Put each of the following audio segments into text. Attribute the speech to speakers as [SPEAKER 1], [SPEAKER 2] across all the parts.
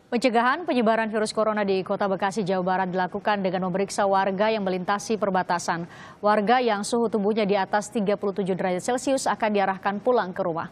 [SPEAKER 1] Pencegahan penyebaran virus corona di Kota Bekasi, Jawa Barat dilakukan dengan memeriksa warga yang melintasi perbatasan. Warga yang suhu tubuhnya di atas 37 derajat Celcius akan diarahkan pulang ke rumah.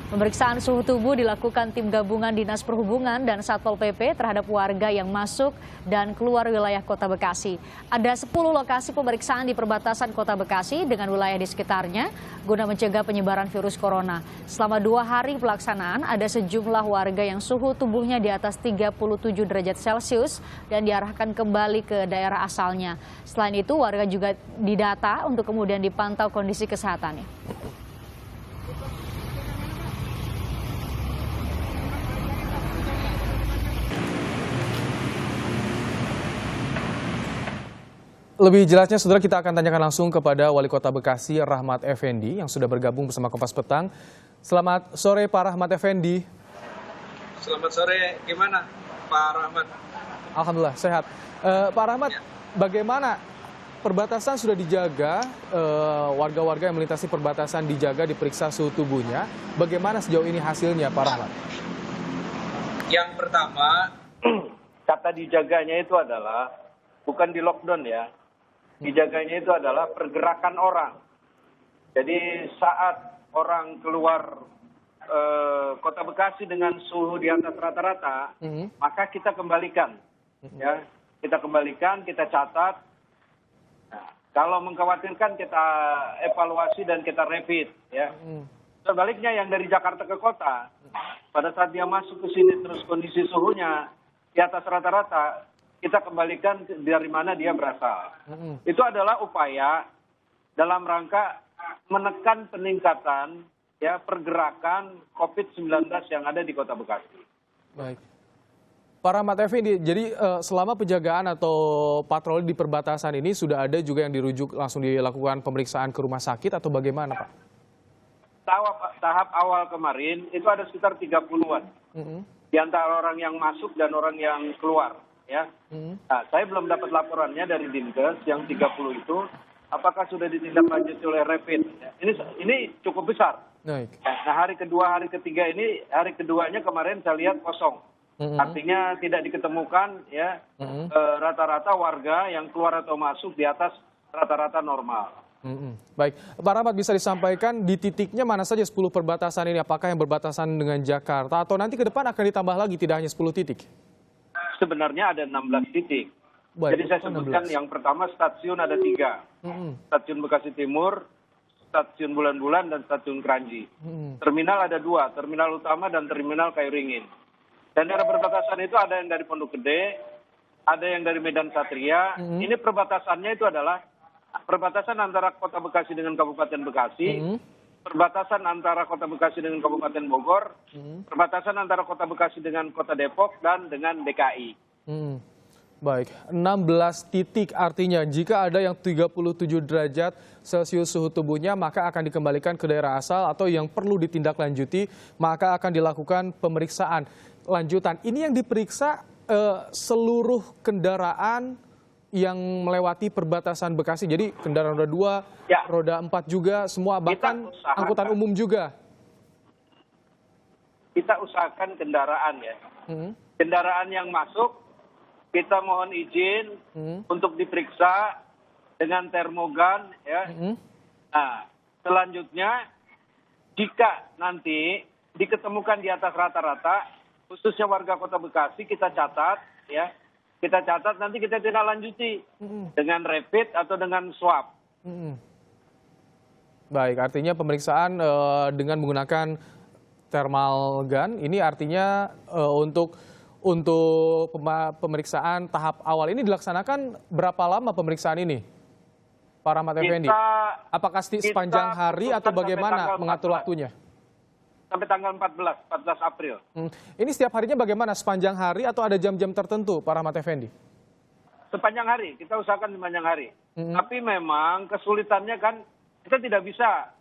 [SPEAKER 1] Pemeriksaan suhu tubuh dilakukan tim gabungan Dinas Perhubungan dan Satpol PP terhadap warga yang masuk dan keluar wilayah Kota Bekasi. Ada 10 lokasi pemeriksaan di perbatasan Kota Bekasi dengan wilayah di sekitarnya guna mencegah penyebaran virus corona. Selama 2 hari pelaksanaan, ada sejumlah warga yang suhu tubuhnya di atas 37 derajat Celcius dan diarahkan kembali ke daerah asalnya. Selain itu, warga juga didata untuk kemudian dipantau kondisi kesehatannya.
[SPEAKER 2] Lebih jelasnya, saudara, kita akan tanyakan langsung kepada Wali Kota Bekasi, Rahmat Effendi, yang sudah bergabung bersama Kompas Petang. Selamat sore, Pak Rahmat Effendi.
[SPEAKER 3] Selamat sore, gimana Pak Rahmat?
[SPEAKER 2] Alhamdulillah, sehat. Pak Rahmat, bagaimana perbatasan sudah dijaga, warga-warga yang melintasi perbatasan dijaga, diperiksa suhu tubuhnya. Bagaimana sejauh ini hasilnya, Pak Rahmat?
[SPEAKER 3] Yang pertama, kata dijaganya itu adalah bukan di lockdown ya. Dijaganya itu adalah pergerakan orang. Jadi saat orang keluar Kota Bekasi dengan suhu di atas rata-rata, maka kita kembalikan, ya, kita kembalikan, kita catat. Nah, kalau mengkhawatirkan kita evaluasi dan kita rapid, ya. Sebaliknya yang dari Jakarta ke kota, pada saat dia masuk ke sini terus kondisi suhunya di atas rata-rata, kita kembalikan dari mana dia berasal. Itu adalah upaya dalam rangka menekan peningkatan ya pergerakan COVID-19 yang ada di Kota Bekasi.
[SPEAKER 2] Baik. Pak Rahmat Effendi, jadi selama penjagaan atau patroli di perbatasan ini sudah ada juga yang dirujuk langsung dilakukan pemeriksaan ke rumah sakit atau bagaimana, Pak?
[SPEAKER 3] Tahap awal kemarin itu ada sekitar 30-an. Di antara orang yang masuk dan orang yang keluar. Ya, nah, saya belum dapat laporannya dari Dinkes yang 30 itu, apakah sudah ditindaklanjuti oleh rapid? Ini cukup besar.
[SPEAKER 2] Baik.
[SPEAKER 3] Nah, hari kedua, hari ketiga ini, hari keduanya kemarin saya lihat kosong. Artinya tidak diketemukan ya rata-rata warga yang keluar atau masuk di atas rata-rata normal.
[SPEAKER 2] Baik, Pak Rahmat, bisa disampaikan di titiknya mana saja 10 perbatasan ini? Apakah yang berbatasan dengan Jakarta atau nanti ke depan akan ditambah lagi tidak hanya 10 titik?
[SPEAKER 3] Sebenarnya ada 16 titik.
[SPEAKER 2] Baik,
[SPEAKER 3] jadi saya sebutkan 16. Yang pertama stasiun ada 3. Stasiun Bekasi Timur, Stasiun Bulan-Bulan, dan Stasiun Kranji. Terminal ada 2, terminal utama dan terminal Kayu Ringin. Dan daerah perbatasan itu ada yang dari Pondok Gede, ada yang dari Medan Satria. Ini perbatasannya itu adalah perbatasan antara Kota Bekasi dengan Kabupaten Bekasi, perbatasan antara Kota Bekasi dengan Kabupaten Bogor, perbatasan antara Kota Bekasi dengan Kota Depok, dan dengan DKI.
[SPEAKER 2] Baik, 16 titik artinya jika ada yang 37 derajat Celcius suhu tubuhnya maka akan dikembalikan ke daerah asal atau yang perlu ditindaklanjuti maka akan dilakukan pemeriksaan lanjutan. Ini yang diperiksa seluruh kendaraan yang melewati perbatasan Bekasi, jadi kendaraan roda 2, ya, roda 4 juga, semua, bahkan angkutan umum juga.
[SPEAKER 3] Kita usahakan kendaraan ya. Kendaraan yang masuk, kita mohon izin untuk diperiksa dengan termogan ya. Nah, selanjutnya jika nanti diketemukan di atas rata-rata, khususnya warga Kota Bekasi, kita catat ya. Kita catat, nanti kita tindak lanjuti dengan rapid atau dengan swab.
[SPEAKER 2] Baik, artinya pemeriksaan dengan menggunakan thermal gun, ini artinya untuk pemeriksaan tahap awal ini dilaksanakan berapa lama pemeriksaan ini, Pak Rahmat Effendi? Apakah sepanjang hari atau bagaimana mengatur waktunya?
[SPEAKER 3] Sampai tanggal 14 April.
[SPEAKER 2] Ini setiap harinya bagaimana? Sepanjang hari atau ada jam-jam tertentu, Pak Rahmat Effendi?
[SPEAKER 3] Sepanjang hari, kita usahakan sepanjang hari. Tapi memang kesulitannya kan kita tidak bisa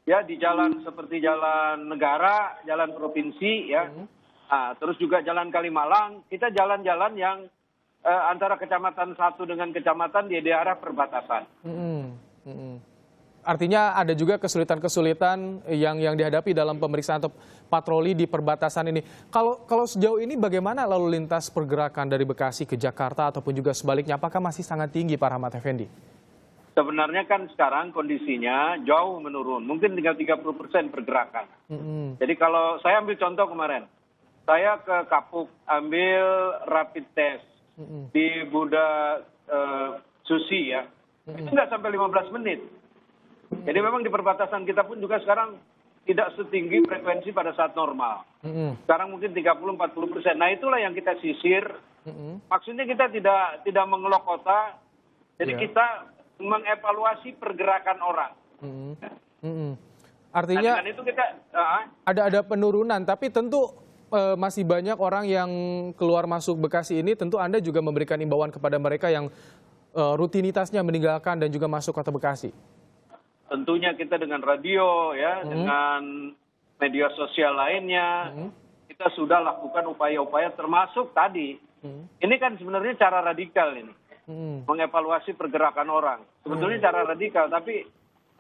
[SPEAKER 3] ya di jalan seperti jalan negara, jalan provinsi ya. Nah, terus juga jalan Kalimalang, kita jalan-jalan yang antara kecamatan satu dengan kecamatan di daerah perbatasan.
[SPEAKER 2] Artinya ada juga kesulitan-kesulitan yang dihadapi dalam pemeriksaan atau patroli di perbatasan ini. Kalau sejauh ini bagaimana lalu lintas pergerakan dari Bekasi ke Jakarta ataupun juga sebaliknya? Apakah masih sangat tinggi, Pak Rahmat Effendi?
[SPEAKER 3] Sebenarnya kan sekarang kondisinya jauh menurun, mungkin tinggal 30% pergerakan. Jadi kalau saya ambil contoh kemarin, saya ke Kapuk ambil rapid test di Buddha Susi ya, itu nggak sampai 15 menit. Jadi memang di perbatasan kita pun juga sekarang tidak setinggi frekuensi pada saat normal. Sekarang mungkin 30-40%. Nah itulah yang kita sisir. Maksudnya kita tidak mengelok kota, jadi kita mengevaluasi pergerakan orang.
[SPEAKER 2] Artinya
[SPEAKER 3] nah, itu kita
[SPEAKER 2] ada penurunan, tapi tentu masih banyak orang yang keluar masuk Bekasi ini. Tentu Anda juga memberikan imbauan kepada mereka yang rutinitasnya meninggalkan dan juga masuk kota Bekasi.
[SPEAKER 3] Tentunya kita dengan radio ya, dengan media sosial lainnya, kita sudah lakukan upaya-upaya termasuk tadi. Ini kan sebenarnya cara radikal ini, mengevaluasi pergerakan orang. Sebetulnya cara radikal, tapi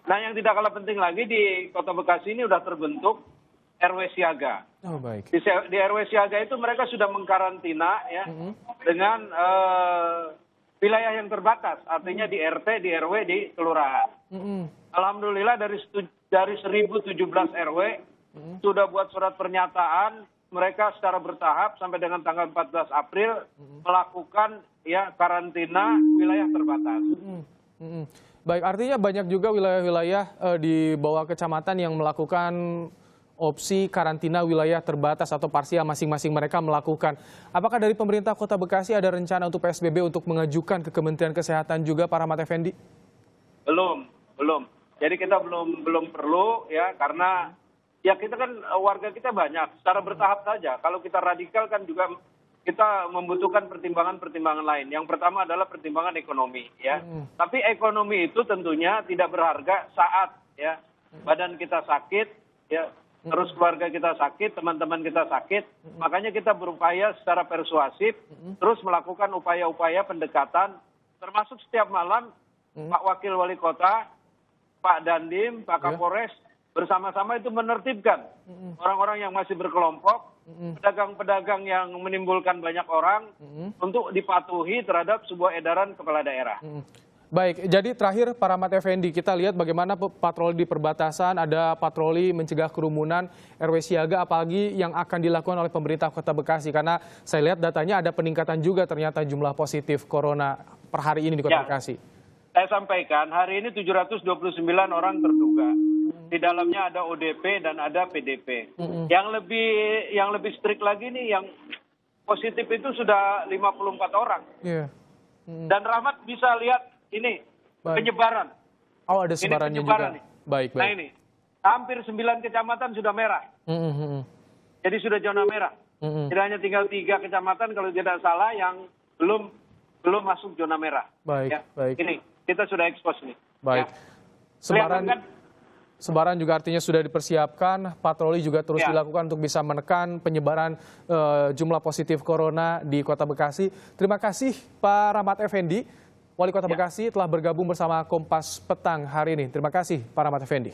[SPEAKER 3] nah yang tidak kalah penting lagi di Kota Bekasi ini sudah terbentuk RW siaga.
[SPEAKER 2] Oh, baik.
[SPEAKER 3] Di RW siaga itu mereka sudah mengkarantina ya dengan wilayah yang terbatas, artinya di RT, di RW, di kelurahan. Alhamdulillah dari 1017 RW sudah buat surat pernyataan, mereka secara bertahap sampai dengan tanggal 14 April melakukan ya karantina wilayah terbatas.
[SPEAKER 2] Baik, artinya banyak juga wilayah-wilayah di bawah kecamatan yang melakukan opsi karantina wilayah terbatas atau parsial, masing-masing mereka melakukan. Apakah dari pemerintah Kota Bekasi ada rencana untuk PSBB untuk mengajukan ke Kementerian Kesehatan juga, Pak Rahmat Effendi?
[SPEAKER 3] Belum. Jadi kita belum perlu ya, karena ya kita kan warga kita banyak, secara bertahap saja. Kalau kita radikal kan juga kita membutuhkan pertimbangan-pertimbangan lain. Yang pertama adalah pertimbangan ekonomi ya. Tapi ekonomi itu tentunya tidak berharga saat ya badan kita sakit ya, terus keluarga kita sakit, teman-teman kita sakit. Makanya kita berupaya secara persuasif terus melakukan upaya-upaya pendekatan, termasuk setiap malam Pak Wakil Wali Kota, Pak Dandim, Pak Kapolres bersama-sama itu menertibkan orang-orang yang masih berkelompok, pedagang-pedagang yang menimbulkan banyak orang untuk dipatuhi terhadap sebuah edaran kepala daerah.
[SPEAKER 2] Baik, jadi terakhir Pak Rahmat Effendi, kita lihat bagaimana patroli di perbatasan, ada patroli mencegah kerumunan, RW siaga, apalagi yang akan dilakukan oleh pemerintah Kota Bekasi. Karena saya lihat datanya ada peningkatan juga ternyata jumlah positif corona per hari ini di Kota Bekasi.
[SPEAKER 3] Saya sampaikan, hari ini 729 orang terduga. Di dalamnya ada ODP dan ada PDP. Yang lebih strict lagi nih, yang positif itu sudah 54 orang. Dan Rahmat bisa lihat ini, penyebaran.
[SPEAKER 2] Oh, ada sebarannya juga. Baik.
[SPEAKER 3] Nah ini, hampir 9 kecamatan sudah merah. Jadi sudah zona merah. Tidak hanya tinggal 3 kecamatan kalau tidak salah yang belum masuk zona merah.
[SPEAKER 2] Baik,
[SPEAKER 3] ya.
[SPEAKER 2] baik.
[SPEAKER 3] Ini, kita sudah ekspos nih.
[SPEAKER 2] Baik.
[SPEAKER 3] Ya.
[SPEAKER 2] Sebaran juga artinya sudah dipersiapkan, patroli juga terus dilakukan untuk bisa menekan penyebaran jumlah positif corona di Kota Bekasi. Terima kasih Pak Rahmat Effendi, Wali Kota Bekasi telah bergabung bersama Kompas Petang hari ini. Terima kasih Pak Rahmat Effendi.